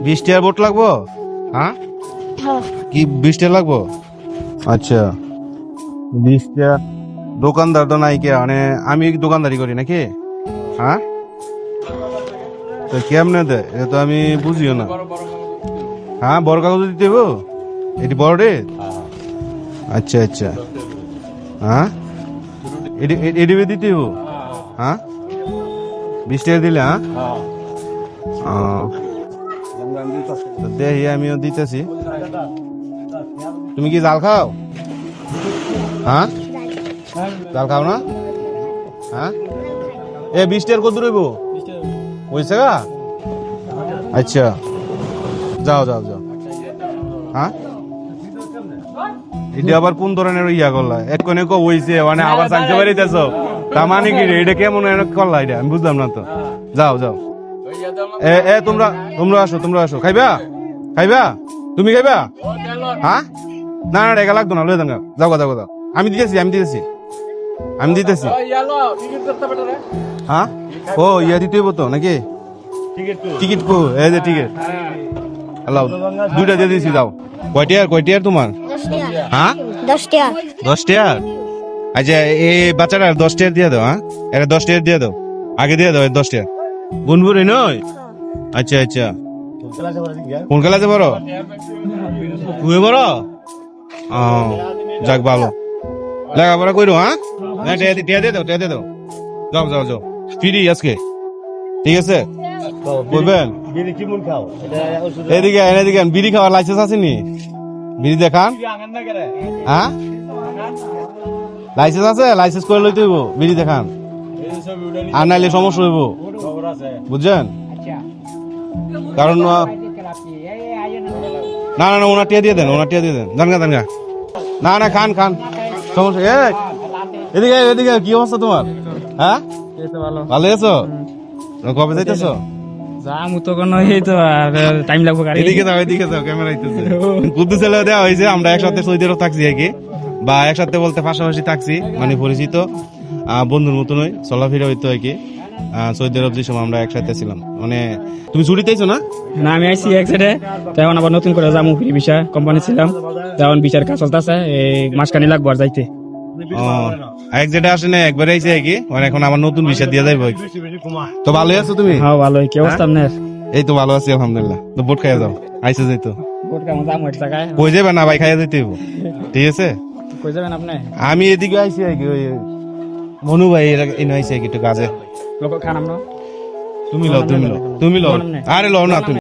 20 টাকার বোট লাগবো? হ্যাঁ, কি 20 টাকা লাগবো? আচ্ছা 20 টাকা। দোকানদার তো নাই কে, মানে আমি দোকানদারি করি নাকি? হ্যাঁ, তো কেমনে দে এটা তো আমি বুঝিও না। হ্যাঁ, বড় কাগজ দিতে হবো? এটি বড় রে? আচ্ছা আচ্ছা। হ্যাঁ, এটি দিতে হবো? হ্যাঁ, 20 টাকা দিলে? হ্যাঁ, দেখি আমিও দিতেছি। তুমি কি জাল খাও? হ্যাঁ, জাল খাও না? হ্যাঁ, 20 টাকার কত রইব? হয়েছে গা? আচ্ছা, যাও যাও যাও। হ্যাঁ, এটা আবার কোন ধরনের ইয়া করলা? এক কোনে কো হইছে মানে আবার জানতে পারিতেছ, তার মানে কি রে? এটা কেমন করলা এটা আমি বুঝলাম না তো। যাও যাও। তোমরা তোমরা আসো, তোমরা আসো। খাইবা? খাইবা? তুমি খাইবা? হ্যাঁ, না না এটা লাগতো না, লয়ে যাও। যাও যাও যাও। আমি দিতেছি আমি দিতেছি আমি দিতেছি। হ্যাঁ, ও ইয়া দিতে হইব তো নাকি? টিকিট কো? এই যে টিকিট আলাও, দুইটা দিয়ে দিয়েছি। যাও। কয়টিয়ার তোমার? হ্যাঁ, 10 টাকা। 10 টাকা? আচ্ছা এই বাচ্চাটা 10 টাকা দিয়ে দাও। হ্যাঁ, এটা 10 টাকা দিয়ে দাও, আগে দিয়ে দাও 10 টাকা। বুনবুরি নয়? আচ্ছা আচ্ছা। কোন ক্লাসে পড়ো? তুমি পড়ো? ও, যাক ভালো, লেখাপড়া করো। হ্যাঁ, টিয়া দিয়ে দাও, টিয়া দিয়ে দাও। যাও যাও যাও, ফ্রি আজকে, ঠিক আছে? বলবেন এদিকে এদিকে বিড়ি খাওয়ার লাইসেন্স আছে নি? বিড়ি দেখান। হ্যাঁ, লাইসেন্স আছে? লাইসেন্স করে লইতে হইব, বিড়ি দেখান, আর নাইলে সমস্যা হইব, বুঝছেন? কারণ না না না ওনার টিয়া দিয়ে দেন, ওনার টিয়া দিয়ে দেন। জানগা জানগা, না না খান খান, সমস্যা। এদিকে এদিকে, কি অবস্থা তোমার? হ্যাঁ, ভালো আছো? কবে যাইতেছো? এদিকে যাও, এদিকে যাও, ক্যামেরা আইতেছে। কুদ্দু ছেলে দেওয়া হয়েছে, আমরা একসাথে সৌদি আরব থাকছি আর কি, বা একসাথে বলতে পাশাপাশি থাকছি, মানে পরিচিত বন্ধুর মতনই চলাফেরা হইতো আর কি। সৌদি আরব যে সময় আমরা একসাথে ছিলাম, মানে তুমি ছুটিতে আইছো না? না, আমি আইসি এক সাইডে, এখন আবার নতুন করে যাবো ফ্রি ভিসা কোম্পানি ছিলাম, এখন ভিসার কাজ চলতেছে, এই মাসখানি লাগবো আর যাইতে। এক যেটা আসে না, একবারে আইছে আর কি, মানে এখন আমার নতুন ভিসা দিয়ে যাইব। তো ভালোই আছো তুমি? হ্যাঁ ভালো। কি অবস্থা আপনার? এই তো ভালো আছি আলহামদুলিল্লাহ। তো বোট খাইয়া যাও, আইসে যাইতো। বোট কেমন দাম হয়েছে টাকায়? কই যাবে না ভাই, খাইয়া যাইতে হইব, ঠিক আছে? কই যাবেন আপনি? আমি এদিকে আইসি আর কি, ওই মনু ভাই এনে আইসি আর কি একটু কাজে। লোক খান আমরা। তুমি লও, তুমি লও, তুমি লও। আরে লও না তুমি।